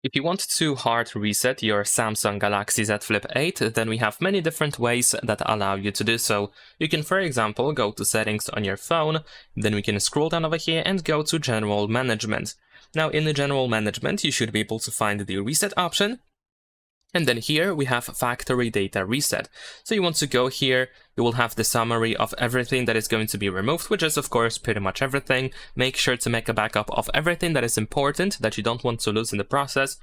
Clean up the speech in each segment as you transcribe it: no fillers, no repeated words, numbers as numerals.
If you want to hard reset your Samsung Galaxy Z Flip 8, then we have many different ways that allow you to do so. You can, for example, go to Settings on your phone, then we can scroll down over here and go to General Management. Now, in the General Management, you should be able to find the Reset option. And then here we have Factory Data Reset. So you want to go here, you will have the summary of everything that is going to be removed, which is of course pretty much everything. Make sure to make a backup of everything that is important that you don't want to lose in the process.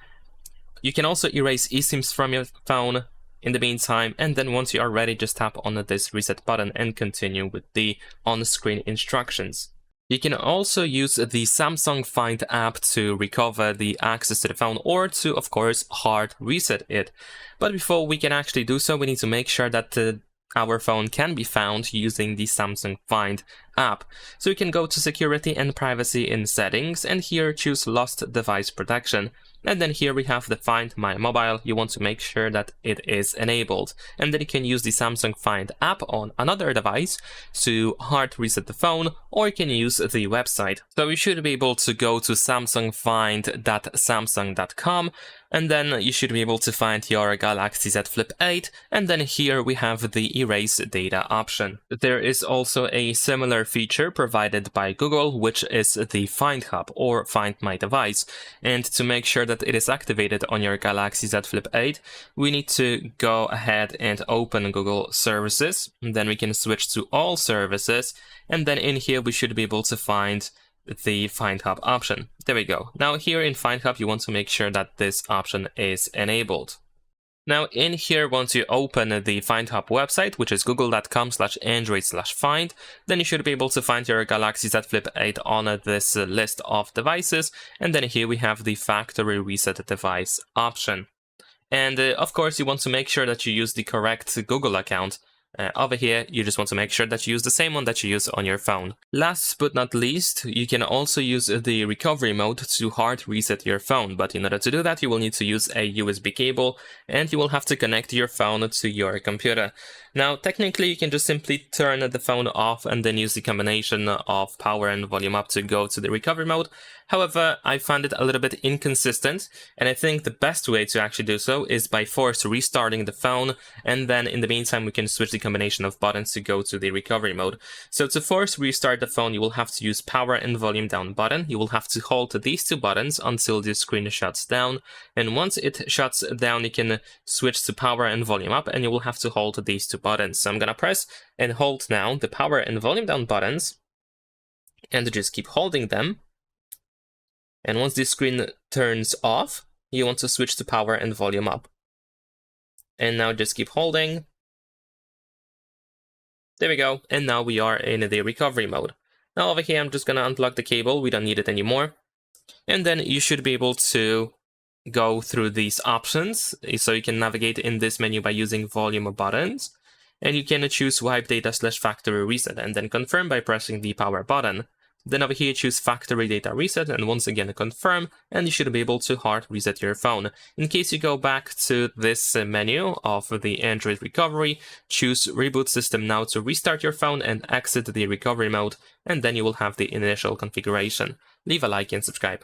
You can also erase eSIMs from your phone in the meantime, and then once you are ready, just tap on this reset button and continue with the on-screen instructions. You can also use the Samsung Find app to recover the access to the phone or to, of course, hard reset it. But before we can actually do so, we need to make sure that our phone can be found using the Samsung Find app. So you can go to Security and Privacy in Settings, and here choose Lost Device Protection. And then here we have the Find My Mobile. You want to make sure that it is enabled. And then you can use the Samsung Find app on another device to hard reset the phone, or you can use the website. So you should be able to go to samsungfind.samsung.com, and then you should be able to find your Galaxy Z Flip 8, and then here we have the Erase Data option. There is also a similar feature provided by Google, which is the Find Hub or Find My Device. And to make sure that it is activated on your Galaxy Z Flip 8, we need to go ahead and open Google Services. And then we can switch to All Services, and then in here we should be able to find the Find Hub option. There we go. Now here in Find Hub, you want to make sure that this option is enabled. Now in here, once you open the Find Hub website, which is google.com/android/find, then you should be able to find your Galaxy Z Flip 8 on this list of devices. And then here we have the Factory Reset Device option. And of course, you want to make sure that you use the correct Google account. Over here, you just want to make sure that you use the same one that you use on your phone. Last but not least, you can also use the recovery mode to hard reset your phone. But in order to do that, you will need to use a USB cable, and you will have to connect your phone to your computer. Now, technically, you can just simply turn the phone off and then use the combination of power and volume up to go to the recovery mode. However, I find it a little bit inconsistent, and I think the best way to actually do so is by force restarting the phone, and then in the meantime we can switch the combination of buttons to go to the recovery mode. So to force restart the phone, you will have to use power and volume down button. You will have to hold these two buttons until the screen shuts down, and once it shuts down, you can switch to power and volume up, and you will have to hold these two buttons. So I'm gonna press and hold now the power and volume down buttons, and just keep holding them. And once the screen turns off, you want to switch to power and volume up. And now just keep holding. There we go. And now we are in the recovery mode. Now over here, I'm just going to unplug the cable. We don't need it anymore. And then you should be able to go through these options. So you can navigate in this menu by using volume buttons. And you can choose wipe data/factory reset and then confirm by pressing the power button. Then over here, choose Factory Data Reset, and once again confirm, and you should be able to hard reset your phone. In case you go back to this menu of the Android recovery, choose Reboot System Now to restart your phone and exit the recovery mode, and then you will have the initial configuration. Leave a like and subscribe.